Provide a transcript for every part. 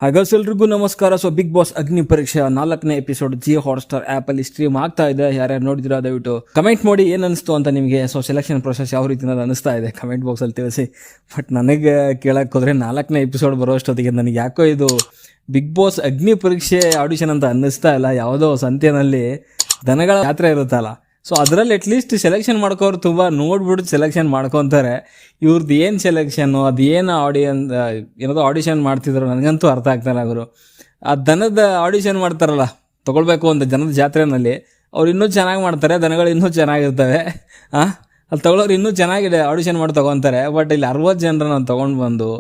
ಹಾಗೆಲ್ರಿಗೂ ನಮಸ್ಕಾರ. Big boss ಅಗ್ನಿ ಪರೀಕ್ಷೆ 4ನೇ ಎಪಿಸೋಡ್ ಜಿಯೋ ಹಾಟ್‌ಸ್ಟಾರ್ ಆ್ಯಪ್ ಅಲ್ಲಿ ಸ್ಟ್ರೀಮ್ ಆಗ್ತಾ ಇದೆ. ಯಾರ್ಯಾರು ನೋಡಿದಿರಾ ದಯವಿಟ್ಟು ಕಮೆಂಟ್ ಮಾಡಿ ಏನು ಅನಿಸ್ತು ಅಂತ ನಿಮಗೆ. ಸೆಲೆಕ್ಷನ್ ಪ್ರೊಸೆಸ್ ಯಾವ ರೀತಿ ಅನಿಸ್ತಾ ಇದೆ ಕಮೆಂಟ್ ಬಾಕ್ಸಲ್ಲಿ ತಿಳಿಸಿ. ಬಟ್ ನನಗೆ ಕೇಳಕ್ಕೆ ಹೋದರೆ 4ನೇ ಎಪಿಸೋಡ್ ಬರೋ ಅಷ್ಟೊತ್ತಿಗೆ ನನಗೆ ಯಾಕೋ ಇದು ಬಿಗ್ ಬಾಸ್ ಅಗ್ನಿ ಪರೀಕ್ಷೆ ಆಡಿಷನ್ ಅಂತ ಅನ್ನಿಸ್ತಾ ಇಲ್ಲ. ಯಾವುದೋ ಸಂತೆಯಲ್ಲಿ ದನಗಳ ಯಾತ್ರೆ ಇರುತ್ತಲ್ಲ, ಸೊ ಅದರಲ್ಲಿ ಅಟ್ಲೀಸ್ಟ್ ಸೆಲೆಕ್ಷನ್ ಮಾಡ್ಕೋರು ತುಂಬ ನೋಡ್ಬಿಟ್ಟು ಸೆಲೆಕ್ಷನ್ ಮಾಡ್ಕೊತಾರೆ. ಇವ್ರದ್ದು ಏನು ಸೆಲೆಕ್ಷನ್ನು, ಅದು ಏನು ಏನೋ ಆಡಿಷನ್ ಮಾಡ್ತಿದ್ರು ನನಗಂತೂ ಅರ್ಥ ಆಗ್ತಾಯಿಲ್ಲ. ಅವರು ಆ ದನದ ಆಡಿಷನ್ ಮಾಡ್ತಾರಲ್ಲ, ತೊಗೊಳ್ಬೇಕು ಅಂತ ಜನದ ಜಾತ್ರೆಯಲ್ಲಿ, ಅವ್ರು ಇನ್ನೂ ಚೆನ್ನಾಗಿ ಮಾಡ್ತಾರೆ, ದನಗಳು ಇನ್ನೂ ಚೆನ್ನಾಗಿರ್ತವೆ. ಅಲ್ಲಿ ತೊಗೊಳೋರು ಇನ್ನೂ ಚೆನ್ನಾಗಿದೆ ಆಡಿಷನ್ ಮಾಡಿ ತೊಗೊತಾರೆ. ಬಟ್ ಇಲ್ಲಿ 60 ಜನರನ್ನ ತೊಗೊಂಡು ಬಂದು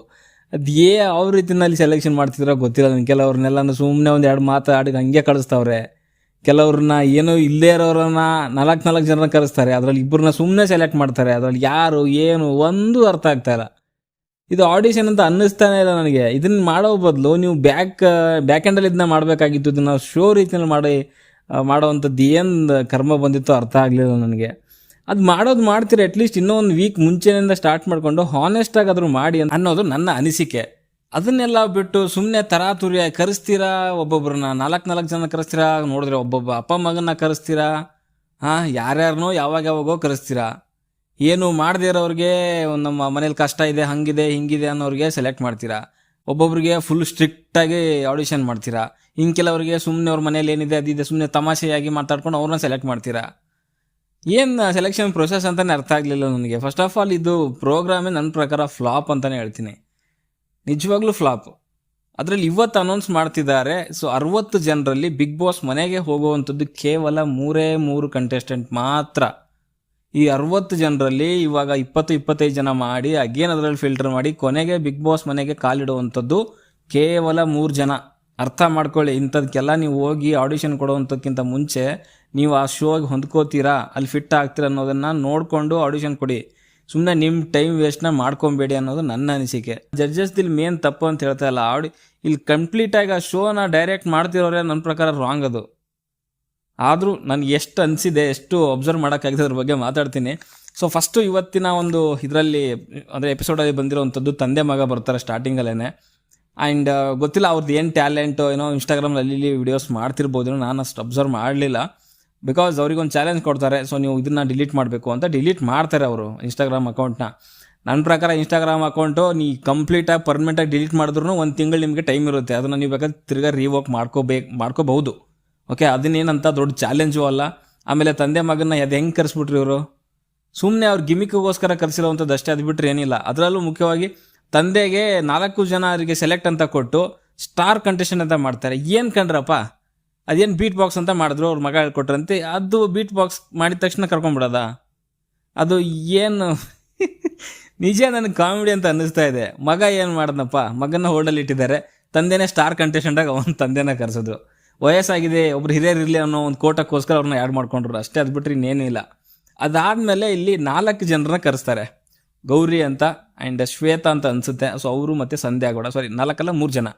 ಅದು ಯಾವ ರೀತಿಯಲ್ಲಿ ಸೆಲೆಕ್ಷನ್ ಮಾಡ್ತಿದ್ರೋ ಗೊತ್ತಿಲ್ಲ ನನಗೆ. ಕೆಲವ್ರನ್ನೆಲ್ಲ ಸುಮ್ಮನೆ ಒಂದು 2 ಮಾತು ಆಡಿ ಹಂಗೆ ಕಳಿಸ್ತವ್ರೆ. ಕೆಲವ್ರನ್ನ ಏನೋ ಇಲ್ಲೇ ಇರೋರನ್ನ 4 ಜನರನ್ನ ಕರೆಸ್ತಾರೆ, ಅದರಲ್ಲಿ ಇಬ್ಬರನ್ನ ಸುಮ್ಮನೆ ಸೆಲೆಕ್ಟ್ ಮಾಡ್ತಾರೆ. ಅದರಲ್ಲಿ ಯಾರು ಏನು ಒಂದು ಅರ್ಥ ಆಗ್ತಾ ಇಲ್ಲ. ಇದು ಆಡಿಷನ್ ಅಂತ ಅನ್ನಿಸ್ತಾನೆ ಇಲ್ಲ ನನಗೆ. ಇದನ್ನು ಮಾಡೋ ಬದಲು ನೀವು ಬ್ಯಾಕ್ ಎಂಡಲ್ಲಿ ಇದನ್ನ ಮಾಡಬೇಕಾಗಿತ್ತು. ಇದನ್ನು ಶೋ ರೀತಿಯಲ್ಲಿ ಮಾಡೋವಂಥದ್ದು ಏನು ಕರ್ಮ ಬಂದಿತ್ತು ಅರ್ಥ ಆಗಲಿಲ್ಲ ನನಗೆ. ಅದು ಮಾಡ್ತೀರಾ ಅಟ್ಲೀಸ್ಟ್ ಇನ್ನೂ ಒಂದು ವೀಕ್ ಮುಂಚೆಯಿಂದ ಸ್ಟಾರ್ಟ್ ಮಾಡಿಕೊಂಡು ಹಾನೆಸ್ಟಾಗಿ ಆದರೂ ಮಾಡಿ ಅನ್ನೋದು ನನ್ನ ಅನಿಸಿಕೆ. ಅದನ್ನೆಲ್ಲ ಬಿಟ್ಟು ಸುಮ್ಮನೆ ತರಾತುರಿಯ ಕರೆಸ್ತೀರಾ, ಒಬ್ಬೊಬ್ರನ್ನ 4 ಜನ ಕರೆಸ್ತೀರಾ, ನೋಡಿದ್ರೆ ಒಬ್ಬೊಬ್ಬ ಅಪ್ಪ ಮಗನ್ನ ಕರೆಸ್ತೀರಾ, ಯಾರ್ಯಾರನೋ ಯಾವಾಗೋ ಕರೆಸ್ತೀರಾ. ಏನು ಮಾಡದೇ ಇರೋರಿಗೆ ನಮ್ಮ ಮನೇಲಿ ಕಷ್ಟ ಇದೆ, ಹಂಗಿದೆ ಹಿಂಗಿದೆ ಅನ್ನೋರಿಗೆ ಸೆಲೆಕ್ಟ್ ಮಾಡ್ತೀರಾ. ಒಬ್ಬೊಬ್ರಿಗೆ ಫುಲ್ ಸ್ಟ್ರಿಕ್ಟಾಗಿ ಆಡಿಷನ್ ಮಾಡ್ತೀರಾ. ಇನ್ನು ಕೆಲವರಿಗೆ ಸುಮ್ಮನೆ ಅವ್ರ ಮನೇಲಿ ಏನಿದೆ ಅದಿದೆ ಸುಮ್ಮನೆ ತಮಾಷೆಯಾಗಿ ಮಾತಾಡ್ಕೊಂಡು ಅವ್ರನ್ನ ಸೆಲೆಕ್ಟ್ ಮಾಡ್ತೀರಾ. ಏನು ಸೆಲೆಕ್ಷನ್ ಪ್ರೊಸೆಸ್ ಅಂತಲೇ ಅರ್ಥ ಆಗಲಿಲ್ಲ ನನಗೆ. ಫಸ್ಟ್ ಆಫ್ ಆಲ್ ಇದು ಪ್ರೋಗ್ರಾಮೇ ನನ್ನ ಪ್ರಕಾರ ಫ್ಲಾಪ್ ಅಂತಲೇ ಹೇಳ್ತೀನಿ, ನಿಜವಾಗ್ಲೂ ಫ್ಲಾಪ್. ಅದರಲ್ಲಿ ಇವತ್ತು ಅನೌನ್ಸ್ ಮಾಡ್ತಿದ್ದಾರೆ. ಸೊ 60 ಜನರಲ್ಲಿ ಬಿಗ್ ಬಾಸ್ ಮನೆಗೆ ಹೋಗುವಂಥದ್ದು ಕೇವಲ 3 ಕಂಟೆಸ್ಟೆಂಟ್ ಮಾತ್ರ. ಈ 60 ಜನರಲ್ಲಿ ಇವಾಗ 20-25 ಜನ ಮಾಡಿ ಅಗೇನ್ ಅದರಲ್ಲಿ ಫಿಲ್ಟರ್ ಮಾಡಿ ಕೊನೆಗೆ ಬಿಗ್ ಬಾಸ್ ಮನೆಗೆ ಕಾಲಿಡುವಂಥದ್ದು ಕೇವಲ 3 ಜನ. ಅರ್ಥ ಮಾಡ್ಕೊಳ್ಳಿ, ಇಂಥದಕ್ಕೆಲ್ಲ ನೀವು ಹೋಗಿ ಆಡಿಷನ್ ಕೊಡುವಂಥದ್ಕಿಂತ ಮುಂಚೆ ನೀವು ಆ ಶೋಗೆ ಹೊಂದ್ಕೋತೀರಾ, ಅಲ್ಲಿ ಫಿಟ್ ಆಗ್ತೀರಾ ಅನ್ನೋದನ್ನು ನೋಡಿಕೊಂಡು ಆಡಿಷನ್ ಕೊಡಿ. ಸುಮ್ಮನೆ ನಿಮ್ಮ ಟೈಮ್ ವೇಸ್ಟ್ನ ಮಾಡ್ಕೊಬೇಡಿ ಅನ್ನೋದು ನನ್ನ ಅನಿಸಿಕೆ. ಜಡ್ಜಸ್ದಿಲ್ಲಿ ಮೇನ್ ತಪ್ಪು ಅಂತ ಹೇಳ್ತಾ ಇಲ್ಲ. ಇಲ್ಲಿ ಕಂಪ್ಲೀಟಾಗಿ ಆ ಶೋನ ಡೈರೆಕ್ಟ್ ಮಾಡ್ತಿರೋರೆ ನನ್ನ ಪ್ರಕಾರ ರಾಂಗ್ ಅದು. ಆದರೂ ನನಗೆ ಎಷ್ಟು ಅನಿಸಿದೆ, ಎಷ್ಟು ಅಬ್ಸರ್ವ್ ಮಾಡೋಕ್ಕಾಗಿದೆ ಅದ್ರ ಬಗ್ಗೆ ಮಾತಾಡ್ತೀನಿ. ಸೊ ಫಸ್ಟು ಇವತ್ತಿನ ಒಂದು ಇದರಲ್ಲಿ ಅಂದರೆ ಎಪಿಸೋಡಲ್ಲಿ ಬಂದಿರೋವಂಥದ್ದು ತಂದೆ ಮಗ ಬರ್ತಾರೆ ಸ್ಟಾರ್ಟಿಂಗಲ್ಲೇ. ಆ್ಯಂಡ್ ಗೊತ್ತಿಲ್ಲ ಅವ್ರದ್ದು ಏನು ಟ್ಯಾಲೆಂಟು, ಏನೋ ಇನ್ಸ್ಟಾಗ್ರಾಮಲ್ಲಿ ಅಲ್ಲಿ ವಿಡಿಯೋಸ್ ಮಾಡ್ತಿರ್ಬೋದು, ನಾನು ಅಷ್ಟು ಅಬ್ಸರ್ವ್ ಮಾಡಲಿಲ್ಲ. ಬಿಕಾಸ್ ಅವ್ರಿಗೊಂದು ಚಾಲೆಂಜ್ ಕೊಡ್ತಾರೆ, ಸೊ ನೀವು ಇದನ್ನು ಡಿಲೀಟ್ ಮಾಡಬೇಕು ಅಂತ ಡಿಲೀಟ್ ಮಾಡ್ತಾರೆ ಅವರು ಇನ್ಸ್ಟಾಗ್ರಾಮ್ ಅಕೌಂಟ್ನ. ನನ್ನ ಪ್ರಕಾರ ಇನ್ಸ್ಟಾಗ್ರಾಮ್ ಅಕೌಂಟು ನೀವು ಕಂಪ್ಲೀಟಾಗಿ ಪರ್ಮನೆಂಟಾಗಿ ಡಿಲೀಟ್ ಮಾಡಿದ್ರು 1 ತಿಂಗಳು ನಿಮಗೆ ಟೈಮ್ ಇರುತ್ತೆ. ಅದನ್ನು ನೀವು ಬೇಕಾದ್ರೆ ತಿರ್ಗಾ ರೀವರ್ಕ್ ಮಾಡ್ಕೋಬಹುದು. ಓಕೆ, ಅದನ್ನೇನಂತ ದೊಡ್ಡ ಚಾಲೆಂಜು ಅಲ್ಲ. ಆಮೇಲೆ ತಂದೆ ಮಗನ ಅದು ಹೆಂಗೆ ಕರೆಸ್ಬಿಟ್ರಿ ಇವರು, ಸುಮ್ಮನೆ ಅವ್ರ ಗಿಮಿಕ್ಗೋಸ್ಕರ ಕರೆಸಿರೋವಂಥದ್ದು ಅಷ್ಟೇ, ಅದು ಬಿಟ್ಟರೆ ಏನಿಲ್ಲ. ಅದರಲ್ಲೂ ಮುಖ್ಯವಾಗಿ ತಂದೆಗೆ 4 ಜನರಿಗೆ ಸೆಲೆಕ್ಟ್ ಅಂತ ಕೊಟ್ಟು ಸ್ಟಾರ್ ಕಂಟೆಸ್ಟೆಂಟ್ ಅಂತ ಮಾಡ್ತಾರೆ. ಏನು ಕಂಡ್ರಪ್ಪ, ಅದೇನು ಬೀಟ್ ಬಾಕ್ಸ್ ಅಂತ ಮಾಡಿದ್ರು, ಅವ್ರ ಮಗ ಹೇಳ್ಕೊಟ್ರಂತೆ. ಅದು ಬೀಟ್ ಬಾಕ್ಸ್ ಮಾಡಿದ ತಕ್ಷಣ ಕರ್ಕೊಂಡ್ಬಿಡೋದ, ಅದು ಏನು ನಿಜ ನನಗೆ ಕಾಮಿಡಿ ಅಂತ ಅನ್ನಿಸ್ತಾ ಇದೆ. ಮಗ ಏನು ಮಾಡಿದ್ನಪ್ಪ, ಮಗನ ಹೋಲ್ಡಲ್ಲಿ ಇಟ್ಟಿದ್ದಾರೆ, ತಂದೆನೇ ಸ್ಟಾರ್ ಕಂಟೆಸ್ಟೆಂಟಾಗಿ ಅವನ ತಂದೆನ ಕರೆಸಿದ್ರು. ವಯಸ್ಸಾಗಿದೆ, ಒಬ್ರು ಹಿರಿಯರಿರಲಿ ಅನ್ನೋ ಒಂದು ಕೋಟಕ್ಕೋಸ್ಕರ ಅವ್ರನ್ನ ಆ್ಯಡ್ ಮಾಡ್ಕೊಂಡ್ರು ಅಷ್ಟೇ, ಅದು ಬಿಟ್ಟರೆ ಇನ್ನೇನೂ ಇಲ್ಲ. ಅದಾದಮೇಲೆ ಇಲ್ಲಿ 4 ಜನರನ್ನ ಕರೆಸ್ತಾರೆ. ಗೌರಿ ಅಂತ ಆ್ಯಂಡ್ ಶ್ವೇತಾ ಅಂತ ಅನಿಸುತ್ತೆ. ಸೊ ಅವರು ಮತ್ತು ಸಂಧ್ಯಾಗೌಡ, 4 ಅಲ್ಲ 3 ಜನ.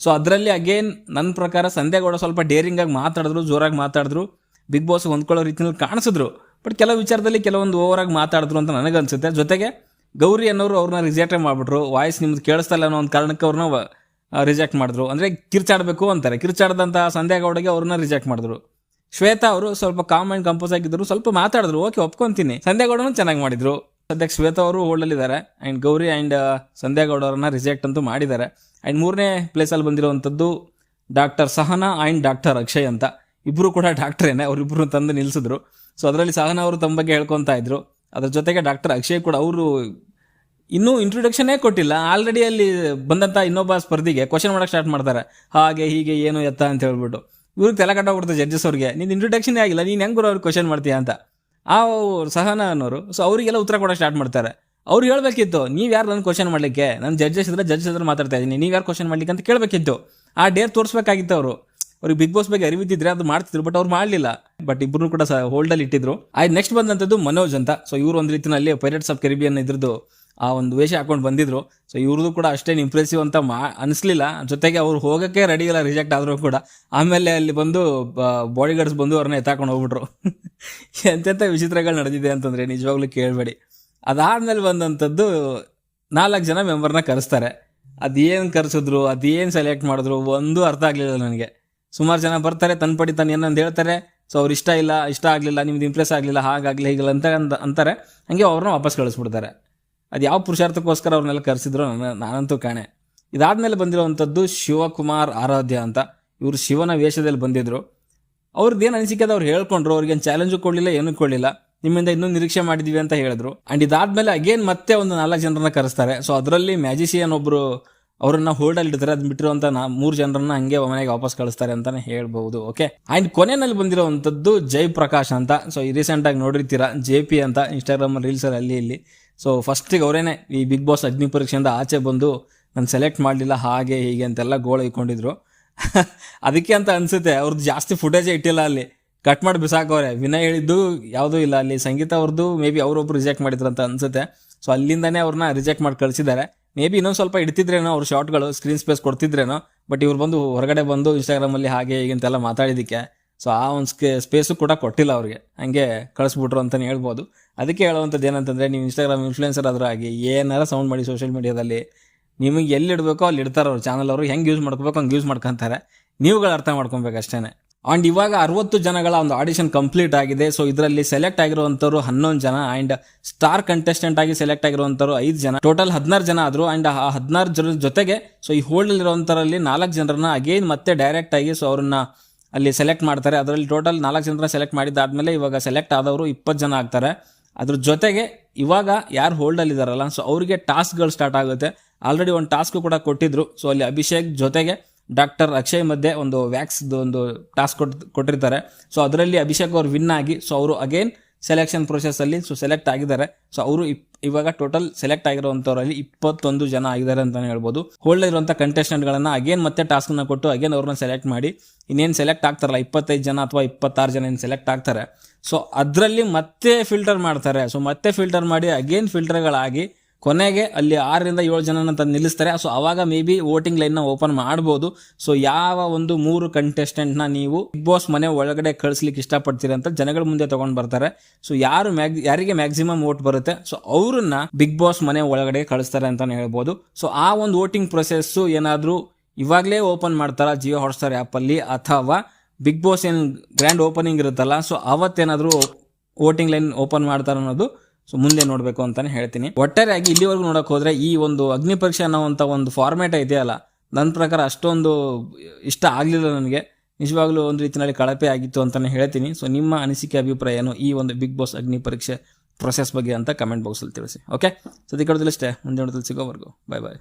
ಸೊ ಅದರಲ್ಲಿ ಅಗೇನ್ ನನ್ನ ಪ್ರಕಾರ ಸಂಧ್ಯಾಗೌಡ ಸ್ವಲ್ಪ ಡೇರಿಂಗಾಗಿ ಮಾತಾಡಿದ್ರು, ಜೋರಾಗಿ ಮಾತಾಡಿದ್ರು, ಬಿಗ್ ಬಾಸ್ ಹೊಂದ್ಕೊಳ್ಳೋ ರೀತಿಯಲ್ಲಿ ಕಾಣಿಸಿದ್ರು. ಬಟ್ ಕೆಲವು ವಿಚಾರದಲ್ಲಿ ಕೆಲವೊಂದು ಓವರಾಗಿ ಮಾತಾಡಿದ್ರು ಅಂತ ನನಗನ್ಸುತ್ತೆ. ಜೊತೆಗೆ ಗೌರಿ ಅನ್ನೋರು ಅವ್ರನ್ನ ರಿಜೆಕ್ಟೇ ಮಾಡಿಬಿಟ್ರು. ವಾಯ್ಸ್ ನಿಮ್ದು ಕೇಳಿಸ್ತಾ ಇಲ್ಲ ಅನ್ನೋ ಒಂದು ಕಾರಣಕ್ಕೆ ಅವ್ರನ್ನ ರಿಜೆಕ್ಟ್ ಮಾಡಿದ್ರು. ಅಂದರೆ ಕಿರ್ಚಾಡಬೇಕು ಅಂತಾರೆ, ಕಿರ್ಚಾಡ್ದಂಥ ಸಂಧ್ಯಾಗೌಡಗೆ ಅವ್ರನ್ನ ರಿಜೆಕ್ಟ್ ಮಾಡಿದ್ರು. ಶ್ವೇತಾ ಅವರು ಸ್ವಲ್ಪ ಕಾಮ್ ಆ್ಯಂಡ್ ಕಂಪೋಸ್ ಆಗಿದ್ದರು, ಸ್ವಲ್ಪ ಮಾತಾಡಿದ್ರು, ಓಕೆ ಒಪ್ಕೊತೀನಿ. ಸಂಧ್ಯಾಗೌಡನೂ ಚೆನ್ನಾಗಿ ಮಾಡಿದ್ರು. ಸದ್ಯಕ್ಕೆ ಶ್ವೇತಾ ಅವರು ಹೋಲ್ಡಲ್ಲಿದ್ದಾರೆ. ಆ್ಯಂಡ್ ಗೌರಿ ಆ್ಯಂಡ್ ಸಂಧ್ಯಾಗೌಡ ಅವ್ರನ್ನ ರಿಜೆಕ್ಟ್ ಅಂತೂ ಮಾಡಿದ್ದಾರೆ. ಆ್ಯಂಡ್ 3ನೇ ಪ್ಲೇಸಲ್ಲಿ ಬಂದಿರುವಂಥದ್ದು doctor Sahana and doctor Akshay ಅಂತ. ಇಬ್ಬರು ಕೂಡ ಡಾಕ್ಟ್ರೇನೆ, ಅವರಿಬ್ಬರು ತಂದು ನಿಲ್ಲಿಸಿದ್ರು. ಸೊ ಅದರಲ್ಲಿ ಸಹನಾ ಅವರು ತಮ್ಮ ಬಗ್ಗೆ ಹೇಳ್ಕೊತಾ ಇದ್ರು. ಅದ್ರ ಜೊತೆಗೆ ಡಾಕ್ಟರ್ ಅಕ್ಷಯ್ ಕೂಡ ಅವರು ಇನ್ನೂ ಇಂಟ್ರೊಡಕ್ಷನ್ನೇ ಕೊಟ್ಟಿಲ್ಲ, ಆಲ್ರೆಡಿ ಅಲ್ಲಿ ಬಂದಂಥ ಇನ್ನೊಬ್ಬ ಸ್ಪರ್ಧಿಗೆ ಕ್ವಶನ್ ಮಾಡೋಕ್ಕೆ ಸ್ಟಾರ್ಟ್ ಮಾಡ್ತಾರೆ, ಹಾಗೆ ಹೀಗೆ ಏನು ಎತ್ತ ಅಂತ ಹೇಳ್ಬಿಟ್ಟು. ಇವ್ರಿಗೆ ತಲೆ ಕಟ್ಟಾಗ್ಬಿಡ್ತಾರೆ ಜಡ್ಜಸ್ ಅವ್ರಿಗೆ, ನೀನು ಇಂಟ್ರೊಡಕ್ಷನ್ನೇ ಆಗಿಲ್ಲ, ನೀನು ಹೆಂಗೆ ಬರೋ ಅವ್ರಿಗೆ ಕ್ವಶನ್ ಮಾಡ್ತೀಯ ಅಂತ. ಆ ಸಹನಾ ಅನ್ನೋರು ಸೊ ಅವರಿಗೆಲ್ಲ ಉತ್ತರ ಕೊಡೋಕೆ ಸ್ಟಾರ್ಟ್ ಮಾಡ್ತಾರೆ. ಅವ್ರು ಹೇಳಬೇಕಿತ್ತು, ನೀವು ಯಾರು ನನ್ನ ಕ್ವಶನ್ ಮಾಡಲಿಕ್ಕೆ, ನಾನು ಜಡ್ಜಸ್ ಹತ್ರ ಮಾತಾಡ್ತಾ ಇದ್ದೀನಿ, ನೀವು ಯಾರು ಕ್ವಶನ್ ಮಾಡ್ಲಿಕ್ಕೆ ಅಂತ ಕೇಳಬೇಕಿತ್ತು. ಆ ಡೇರ್ ತೋರಿಸ್ಬೇಕಾಗಿತ್ತು ಅವರು. ಅವ್ರಿಗೆ ಬಿಗ್ ಬಾಸ್ ಬಗ್ಗೆ ಅರಿವಿದ್ದಿದ್ರೆ ಅದು ಮಾಡ್ತಿದ್ರು, ಬಟ್ ಅವ್ರು ಮಾಡಲಿಲ್ಲ. ಬಟ್ ಇಬ್ಬರು ಕೂಡ ಹೋಲ್ಡಲ್ಲಿ ಇಟ್ಟಿದ್ರು. ನೆಕ್ಸ್ಟ್ ಬಂದಂಥದ್ದು ಮನೋಜ್ ಅಂತ. ಸೊ ಇವರು ಒಂದು ರೀತಿಯಲ್ಲಿ ಪೈರೇಟ್ಸ್ ಆಫ್ ಕೆರಿಬಿಯನ್ ಇದ್ರದ್ದು ಆ ಒಂದು ವೇಷ ಹಾಕೊಂಡು ಬಂದಿದ್ರು. ಸೊ ಇವ್ರದ್ದು ಕೂಡ ಅಷ್ಟೇನು ಇಂಪ್ರೆಸಿವ್ ಅಂತ ಅನಿಸ್ಲಿಲ್ಲ. ಜೊತೆಗೆ ಅವ್ರು ಹೋಗೋಕ್ಕೆ ರೆಡಿ ಇಲ್ಲ, ರಿಜೆಕ್ಟ್ ಆದರೂ ಕೂಡ. ಆಮೇಲೆ ಅಲ್ಲಿ ಬಂದು ಬಾಡಿ ಗಾರ್ಡ್ಸ್ ಬಂದು ಅವ್ರನ್ನ ಎತ್ತಾಕೊಂಡು ಹೋಗ್ಬಿಟ್ರು. ಎಂತೆಂಥ ವಿಚಿತ್ರಗಳು ನಡೆದಿದೆ ಅಂತಂದರೆ ನಿಜವಾಗ್ಲೂ ಕೇಳಬೇಡಿ. ಅದಾದಮೇಲೆ ಬಂದಂಥದ್ದು 4 ಜನ ಮೆಂಬರ್ನ ಕರೆಸ್ತಾರೆ. ಅದೇನು ಕರೆಸಿದ್ರು, ಅದೇನು ಸೆಲೆಕ್ಟ್ ಮಾಡಿದ್ರು ಒಂದು ಅರ್ಥ ಆಗಲಿಲ್ಲ ನನಗೆ. ಸುಮಾರು ಜನ ಬರ್ತಾರೆ, ತನ್ನ ಪಡಿ ತಾನು ಏನಂದು ಹೇಳ್ತಾರೆ. ಸೊ ಅವ್ರು ಇಷ್ಟ ಆಗಲಿಲ್ಲ, ನಿಮ್ದು ಇಂಪ್ರೆಸ್ ಆಗಲಿಲ್ಲ, ಹಾಗಾಗಲಿ ಹೀಗಲ್ಲ ಅಂತ ಅಂತಾರೆ. ಹಂಗೆ ಅವ್ರನ್ನ ವಾಪಸ್ ಕಳಿಸ್ಬಿಡ್ತಾರೆ. ಅದು ಯಾವ ಪುರುಷಾರ್ಥಕ್ಕೋಸ್ಕರ ಅವ್ರನ್ನೆಲ್ಲ ಕರೆಸಿದ್ರು ನಾನಂತೂ ಕಾಣೆ. ಇದಾದ್ಮೇಲೆ ಬಂದಿರುವಂಥದ್ದು ಶಿವಕುಮಾರ್ ಆರಾಧ್ಯ ಅಂತ. ಇವರು ಶಿವನ ವೇಷದಲ್ಲಿ ಬಂದಿದ್ರು. ಅವ್ರದ್ದೇನು ಅನಿಸಿಕೆ ಅದು ಅವ್ರು ಹೇಳ್ಕೊಂಡ್ರು. ಅವ್ರಿಗೇನು ಚಾಲೆಂಜು ಕೊಡಲಿಲ್ಲ, ಏನೂ ಕೊಡಲಿಲ್ಲ. ನಿಮ್ಮಿಂದ ಇನ್ನೂ ನಿರೀಕ್ಷೆ ಮಾಡಿದೀವಿ ಅಂತ ಹೇಳಿದ್ರು. ಅಂಡ್ ಇದಾದ್ಮೇಲೆ ಅಗೇನ್ ಮತ್ತೆ ಒಂದು 4 ಜನರನ್ನ ಕರೆಸ್ತಾರೆ. ಸೊ ಅದರಲ್ಲಿ ಮ್ಯಾಜಿಷಿಯನ್ ಒಬ್ರು ಅವರನ್ನ ಹೋಲ್ಡಲ್ಲಿ ಇಡ್ತಾರೆ. ಅದನ್ನ ಬಿಟ್ಟಿರುವಂತ 3 ಜನರನ್ನ ಹಂಗೆ ಮನೆಗೆ ವಾಪಸ್ ಕಳಿಸ್ತಾರೆ ಅಂತಾನೆ ಹೇಳ್ಬಹುದು. ಓಕೆ, ಅಂಡ್ ಕೊನೆಯಲ್ಲಿ ಬಂದಿರುವಂತದ್ದು ಜಯಪ್ರಕಾಶ್ ಅಂತ. ಸೊ ಈ ರೀಸೆಂಟ್ ಆಗಿ ನೋಡಿರ್ತೀರಾ, JP ಅಂತ ಇನ್ಸ್ಟಾಗ್ರಾಮ್ ರೀಲ್ಸ್ ಅಲ್ಲಿ ಇಲ್ಲಿ. ಸೊ ಫಸ್ಟಿಗೆ ಅವರೇನೆ ಈ ಬಿಗ್ ಬಾಸ್ ಅಗ್ನಿ ಪರೀಕ್ಷೆಯಿಂದ ಆಚೆ ಬಂದು ನಾನು ಸೆಲೆಕ್ಟ್ ಮಾಡಲಿಲ್ಲ ಹಾಗೆ ಹೀಗೆ ಅಂತೆಲ್ಲ ಗೋಳ ಇಟ್ಕೊಂಡಿದ್ರು. ಅದಕ್ಕೆ ಅಂತ ಅನ್ಸುತ್ತೆ ಅವ್ರದ್ದು ಜಾಸ್ತಿ ಫುಟೇಜೇ ಇಟ್ಟಿಲ್ಲ, ಅಲ್ಲಿ ಕಟ್ ಮಾಡಿ ಬಿಸಾಕವ್ರೆ. ವಿನಯ್ ಹೇಳಿದ್ದು ಯಾವುದೂ ಇಲ್ಲ ಅಲ್ಲಿ. ಸಂಗೀತ ಅವ್ರದ್ದು ಮೇ ಬಿ ಅವರೊಬ್ರು ರಿಜೆಕ್ಟ್ ಮಾಡಿದ್ರು ಅಂತ ಅನ್ಸುತ್ತೆ. ಸೊ ಅಲ್ಲಿಂದಾನೇ ಅವ್ರನ್ನ ರಿಜೆಕ್ಟ್ ಮಾಡಿ ಕಳಿಸಿದ್ದಾರೆ. ಮೇ ಬಿ ಇನ್ನೊಂದು ಸ್ವಲ್ಪ ಇಡ್ತಿದ್ರೇನೋ ಅವ್ರ ಶಾರ್ಟ್ಗಳು, ಸ್ಕ್ರೀನ್ ಸ್ಪೇಸ್ ಕೊಡ್ತಿದ್ರೇನೋ. ಬಟ್ ಇವ್ರು ಬಂದು ಹೊರಗಡೆ ಬಂದು ಇನ್ಸ್ಟಾಗ್ರಾಮಲ್ಲಿ ಹಾಗೆ ಹೀಗೆ ಅಂತೆಲ್ಲ ಮಾತಾಡಿದ್ದಕ್ಕೆ ಸೊ ಆ ಒಂದು ಸ್ಪೇಸು ಕೂಡ ಕೊಟ್ಟಿಲ್ಲ ಅವ್ರಿಗೆ, ಹಂಗೆ ಕಳಿಸ್ಬಿಟ್ರು ಅಂತಲೇ ಹೇಳ್ಬೋದು. ಅದಕ್ಕೆ ಹೇಳುವಂಥದ್ದು ಏನಂತಂದರೆ, ನೀವು ಇನ್ಸ್ಟಾಗ್ರಾಮ್ ಇನ್ಫ್ಲುಯೆನ್ಸರ್ ಆದರೂ ಆಗಿ ಏನಾರ ಸೌಂಡ್ ಮಾಡಿ ಸೋಷಿಯಲ್ ಮೀಡಿಯಾದಲ್ಲಿ ನಿಮಗೆ ಎಲ್ಲಿ ಇಡಬೇಕೋ ಅಲ್ಲಿ ಇಡ್ತಾರೆ ಅವ್ರು. ಚಾನಲ್ ಅವರು ಹೆಂಗೆ ಯೂಸ್ ಮಾಡ್ಕೋಬೇಕು ಹಂಗೆ ಯೂಸ್ ಮಾಡ್ಕೊತಾರೆ. ನೀವುಗಳು ಅರ್ಥ ಮಾಡ್ಕೊಬೇಕು ಅಷ್ಟೇ. ಆ್ಯಂಡ್ ಇವಾಗ 60 ಜನಗಳ ಒಂದು ಆಡಿಷನ್ ಕಂಪ್ಲೀಟ್ ಆಗಿದೆ. ಸೊ ಇದರಲ್ಲಿ ಸೆಲೆಕ್ಟ್ ಆಗಿರುವಂಥವ್ರು 11 ಜನ ಆ್ಯಂಡ್ ಸ್ಟಾರ್ ಕಂಟೆಸ್ಟೆಂಟ್ ಆಗಿ ಸೆಲೆಕ್ಟ್ ಆಗಿರುವಂಥವ್ರು 5 ಜನ. ಟೋಟಲ್ 16 ಜನ ಆದರು. ಆ್ಯಂಡ್ ಆ 16 ಜನರ ಜೊತೆಗೆ ಸೊ ಈ ಹೋಲ್ಡಲ್ಲಿರುವಂಥರಲ್ಲಿ 4 ಜನರನ್ನ ಅಗೇನ್ ಮತ್ತೆ ಡೈರೆಕ್ಟ್ ಆಗಿ ಸೊ ಅವ್ರನ್ನ ಅಲ್ಲಿ ಸೆಲೆಕ್ಟ್ ಮಾಡ್ತಾರೆ. ಅದರಲ್ಲಿ ಟೋಟಲ್ 4 ಜನರನ್ನ ಸೆಲೆಕ್ಟ್ ಮಾಡಿದ್ದಾದ್ಮೇಲೆ ಇವಾಗ ಸೆಲೆಕ್ಟ್ ಆದವರು 20 ಜನ ಆಗ್ತಾರೆ. ಅದ್ರ ಜೊತೆಗೆ ಇವಾಗ ಯಾರು ಹೋಲ್ಡಲ್ಲಿ ಇದಾರಲ್ಲ ಸೊ ಅವರಿಗೆ ಟಾಸ್ಕ್ಗಳು ಸ್ಟಾರ್ಟ್ ಆಗುತ್ತೆ. ಆಲ್ರೆಡಿ ಒಂದು ಟಾಸ್ಕ್ ಕೂಡ ಕೊಟ್ಟಿದ್ರು. ಸೊ ಅಲ್ಲಿ ಅಭಿಷೇಕ್ ಜೊತೆಗೆ ಡಾಕ್ಟರ್ ಅಕ್ಷಯ್ ಮಧ್ಯೆ ಒಂದು ವ್ಯಾಕ್ಸ್ದು ಒಂದು ಟಾಸ್ಕ್ ಕೊಟ್ಟಿರ್ತಾರೆ. ಸೊ ಅದರಲ್ಲಿ ಅಭಿಷೇಕ್ ಅವ್ರು ವಿನ್ ಆಗಿ ಸೊ ಅವರು ಅಗೇನ್ ಸೆಲೆಕ್ಷನ್ ಪ್ರೊಸೆಸ್ಸಲ್ಲಿ ಸೊ ಸೆಲೆಕ್ಟ್ ಆಗಿದ್ದಾರೆ. ಸೊ ಅವರು ಇವಾಗ ಟೋಟಲ್ ಸೆಲೆಕ್ಟ್ ಆಗಿರುವಂಥವ್ರಲ್ಲಿ 21 ಜನ ಆಗಿದ್ದಾರೆ ಅಂತಲೇ ಹೇಳ್ಬೋದು. ಹೋಲ್ಡ್ ಇರುವಂಥ ಕಂಟೆಸ್ಟೆಂಟ್ಗಳನ್ನು ಅಗೇನ್ ಮತ್ತೆ ಟಾಸ್ಕ್ನ ಕೊಟ್ಟು ಅಗೇನ್ ಅವ್ರನ್ನ ಸೆಲೆಕ್ಟ್ ಮಾಡಿ ಇನ್ನೇನು ಸೆಲೆಕ್ಟ್ ಆಗ್ತಾರಲ್ಲ 25 ಜನ ಅಥವಾ 26 ಜನ ಏನು ಸೆಲೆಕ್ಟ್ ಆಗ್ತಾರೆ ಸೊ ಅದರಲ್ಲಿ ಮತ್ತೆ ಫಿಲ್ಟರ್ ಮಾಡ್ತಾರೆ. ಸೊ ಮತ್ತೆ ಫಿಲ್ಟರ್ ಮಾಡಿ ಅಗೇನ್ ಫಿಲ್ಟರ್ಗಳಾಗಿ ಕೊನೆಗೆ ಅಲ್ಲಿ 6 ರಿಂದ 7 ಜನನ ತಂದು ನಿಲ್ಲಿಸ್ತಾರೆ. ಸೊ ಅವಾಗ ಮೇ ಬಿ ವೋಟಿಂಗ್ ಲೈನ್ನ ಓಪನ್ ಮಾಡ್ಬೋದು. ಸೊ ಯಾವ ಒಂದು 3 ಕಂಟೆಸ್ಟೆಂಟ್ನ ನೀವು ಬಿಗ್ ಬಾಸ್ ಮನೆ ಒಳಗಡೆ ಕಳಿಸ್ಲಿಕ್ಕೆ ಇಷ್ಟಪಡ್ತೀರಿ ಅಂತ ಜನಗಳ ಮುಂದೆ ತಗೊಂಡು ಬರ್ತಾರೆ. ಸೊ ಯಾರಿಗೆ ಮ್ಯಾಕ್ಸಿಮಮ್ ವೋಟ್ ಬರುತ್ತೆ ಸೊ ಅವ್ರನ್ನ ಬಿಗ್ ಬಾಸ್ ಮನೆ ಒಳಗಡೆ ಕಳಿಸ್ತಾರೆ ಅಂತಾನೆ ಹೇಳ್ಬೋದು. ಸೊ ಆ ಒಂದು ವೋಟಿಂಗ್ ಪ್ರೊಸೆಸ್ಸು ಏನಾದರೂ ಇವಾಗಲೇ ಓಪನ್ ಮಾಡ್ತಾರಾ ಜಿಯೋ ಹಾಟ್ಸ್ಟಾರ್ ಆ್ಯಪಲ್ಲಿ, ಅಥವಾ ಬಿಗ್ ಬಾಸ್ ಏನು ಗ್ರ್ಯಾಂಡ್ ಓಪನಿಂಗ್ ಇರುತ್ತಲ್ಲ ಸೊ ಅವತ್ತೇನಾದರೂ ವೋಟಿಂಗ್ ಲೈನ್ ಓಪನ್ ಮಾಡ್ತಾರೆ ಅನ್ನೋದು ಸೊ ಮುಂದೆ ನೋಡಬೇಕು ಅಂತಾನೆ ಹೇಳ್ತೀನಿ. ಒಟ್ಟಾರೆಯಾಗಿ ಇಲ್ಲಿವರೆಗೂ ನೋಡಕ್ ಹೋದ್ರೆ ಈ ಒಂದು ಅಗ್ನಿ ಪರೀಕ್ಷೆ ಅನ್ನೋವಂಥ ಒಂದು ಫಾರ್ಮ್ಯಾಟ್ ಇದೆಯಲ್ಲ, ನನ್ನ ಪ್ರಕಾರ ಅಷ್ಟೊಂದು ಇಷ್ಟ ಆಗಲಿಲ್ಲ ನನಗೆ. ನಿಜವಾಗ್ಲೂ ಒಂದು ರೀತಿಯಲ್ಲಿ ಕಳಪೆ ಆಗಿತ್ತು ಅಂತಾನೆ ಹೇಳ್ತೀನಿ. ಸೊ ನಿಮ್ಮ ಅನಿಸಿಕೆ ಅಭಿಪ್ರಾಯ ಏನು ಈ ಒಂದು ಬಿಗ್ ಬಾಸ್ ಅಗ್ನಿ ಪರೀಕ್ಷೆ ಪ್ರೊಸೆಸ್ ಬಗ್ಗೆ ಅಂತ ಕಮೆಂಟ್ ಬಾಕ್ಸಲ್ಲಿ ತಿಳಿಸಿ. ಓಕೆ, ಸದ್ಯಕ್ಕೆ ಅಷ್ಟೇ, ಮುಂದೆ ನೋಡೋದಲ್ಲಿ ಸಿಗೋವರೆಗೂ ಬಾಯ್ ಬಾಯ್.